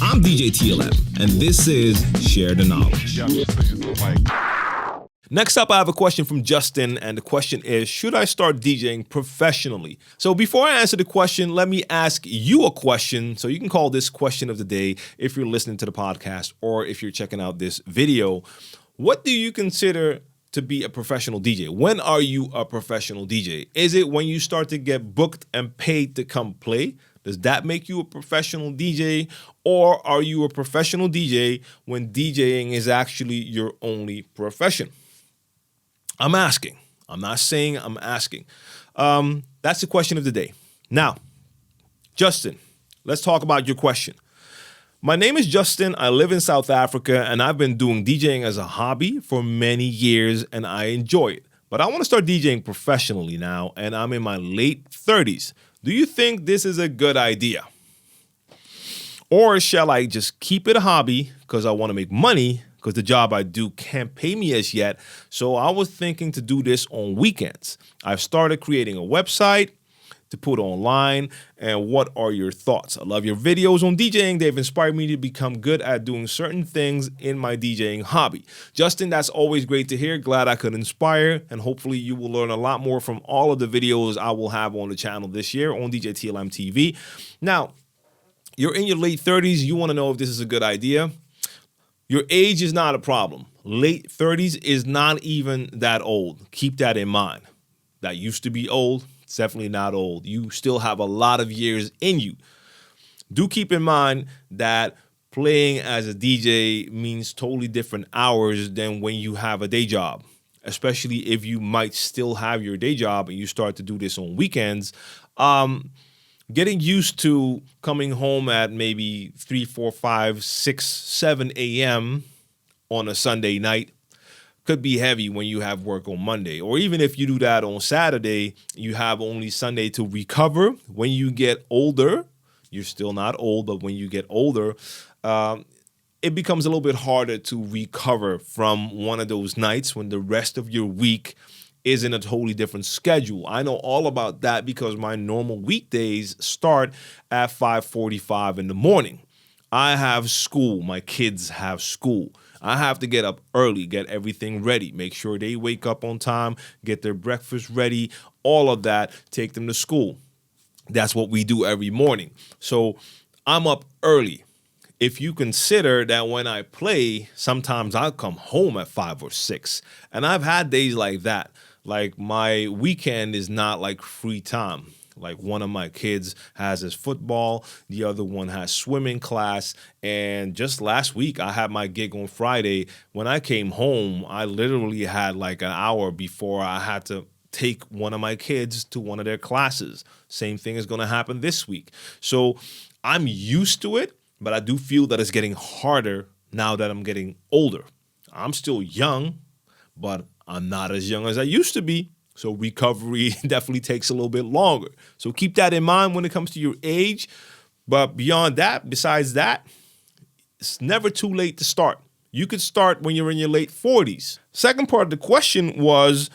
I'm djTLM, and this is Share the Knowledge. Next up, I have a question from Justin, and the question is, should I start DJing professionally? So before I answer the question, let me ask you a question. So you can call this question of the day if you're listening to the podcast or if you're checking out this video. What do you consider to be a professional DJ? When are you a professional DJ? Is it when you start to get booked and paid to come play? Does that make you a professional DJ? Or are you a professional DJ when DJing is actually your only profession? I'm asking. I'm not saying, I'm asking. That's the question of the day. Now, Justin, let's talk about your question. My name is Justin. I live in South Africa, and I've been doing DJing as a hobby for many years, and I enjoy it. But I want to start DJing professionally now, and I'm in my late 30s. Do you think this is a good idea? Or shall I just keep it a hobby because I want to make money because the job I do can't pay me as yet? So I was thinking to do this on weekends. I've started creating a website to put online, and what are your thoughts? I love your videos on DJing. They've inspired me to become good at doing certain things in my DJing hobby. Justin, that's always great to hear. Glad I could inspire, and hopefully you will learn a lot more from all of the videos I will have on the channel this year on djTLMtv. Now, you're in your late 30s. You want to know if this is a good idea. Your age is not a problem. Late 30s is not even that old. Keep that in mind. That used to be old. It's definitely not old. You still have a lot of years in you. Do keep in mind that playing as a DJ means totally different hours than when you have a day job, especially if you might still have your day job and you start to do this on weekends. Getting used to coming home at maybe 3, 4, 5, 6, 7 a.m. on a Sunday night could be heavy when you have work on Monday. Or even if you do that on Saturday, you have only Sunday to recover. When you get older, you're still not old, but when you get older, it becomes a little bit harder to recover from one of those nights when the rest of your week is in a totally different schedule. I know all about that because my normal weekdays start at 5:45 in the morning. I have school. My kids have school. I have to get up early, get everything ready, make sure they wake up on time, get their breakfast ready, all of that, take them to school. That's what we do every morning. So I'm up early. If you consider that when I play, sometimes I'll come home at 5 or 6. And I've had days like that. Like my weekend is not like free time. Like one of my kids has his football, the other one has swimming class. And just last week, I had my gig on Friday. When I came home, I literally had like an hour before I had to take one of my kids to one of their classes. Same thing is going to happen this week. So I'm used to it, but I do feel that it's getting harder now that I'm getting older. I'm still young, but I'm not as young as I used to be. So recovery definitely takes a little bit longer. So keep that in mind when it comes to your age. But beyond that, besides that, it's never too late to start. You could start when you're in your late 40s. Second part of the question was,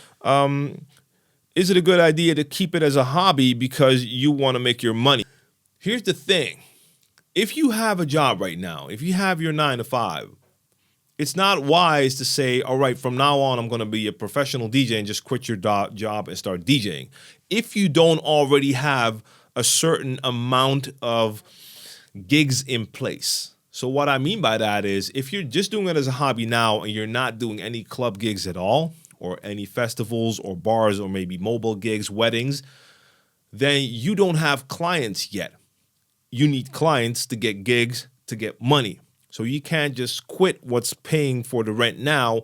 is it a good idea to keep it as a hobby because you want to make your money? Here's the thing. If you have a job right now, if you have your 9 to 5, it's not wise to say, all right, from now on, I'm going to be a professional DJ and just quit your job and start DJing. If you don't already have a certain amount of gigs in place. So what I mean by that is if you're just doing it as a hobby now and you're not doing any club gigs at all or any festivals or bars or maybe mobile gigs, weddings, then you don't have clients yet. You need clients to get gigs, to get money. So you can't just quit what's paying for the rent now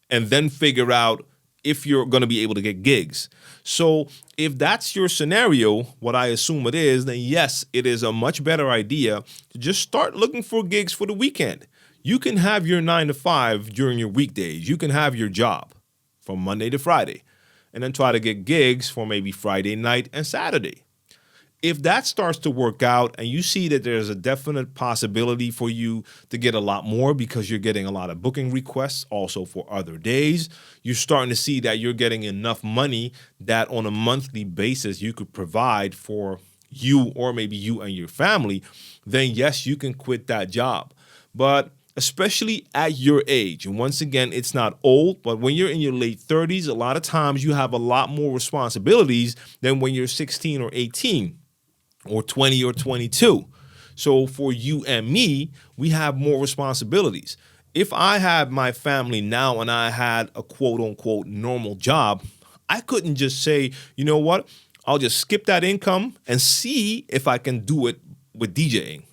and then figure out if you're going to be able to get gigs. So if that's your scenario, what I assume it is, then yes, it is a much better idea to just start looking for gigs for the weekend. You can have your 9 to 5 during your weekdays. You can have your job from Monday to Friday and then try to get gigs for maybe Friday night and Saturday. If that starts to work out and you see that there's a definite possibility for you to get a lot more because you're getting a lot of booking requests also for other days, you're starting to see that you're getting enough money that on a monthly basis you could provide for you or maybe you and your family, then yes, you can quit that job. But especially at your age, and once again, it's not old, but when you're in your late 30s, a lot of times you have a lot more responsibilities than when you're 16 or 18 or 20 or 22. So for you and me, we have more responsibilities. If I had my family now and I had a quote unquote normal job, I couldn't just say, you know what, I'll just skip that income and see if I can do it with DJing.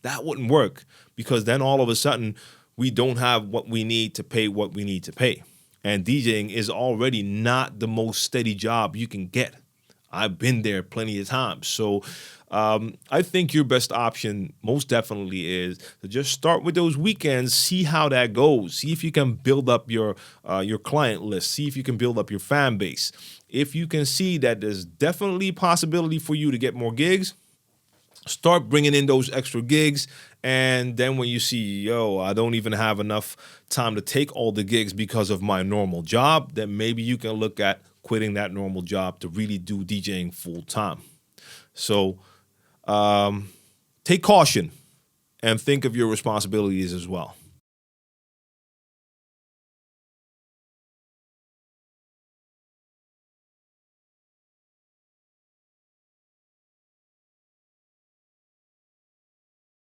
That wouldn't work, because then all of a sudden we don't have what we need to pay what we need to pay. And DJing is already not the most steady job you can get. I've been there plenty of times. So I think your best option most definitely is to just start with those weekends, see how that goes. See if you can build up your client list. See if you can build up your fan base. If you can see that there's definitely a possibility for you to get more gigs, start bringing in those extra gigs. And then when you see, yo, I don't even have enough time to take all the gigs because of my normal job, then maybe you can look at quitting that normal job to really do DJing full time. So take caution and think of your responsibilities as well.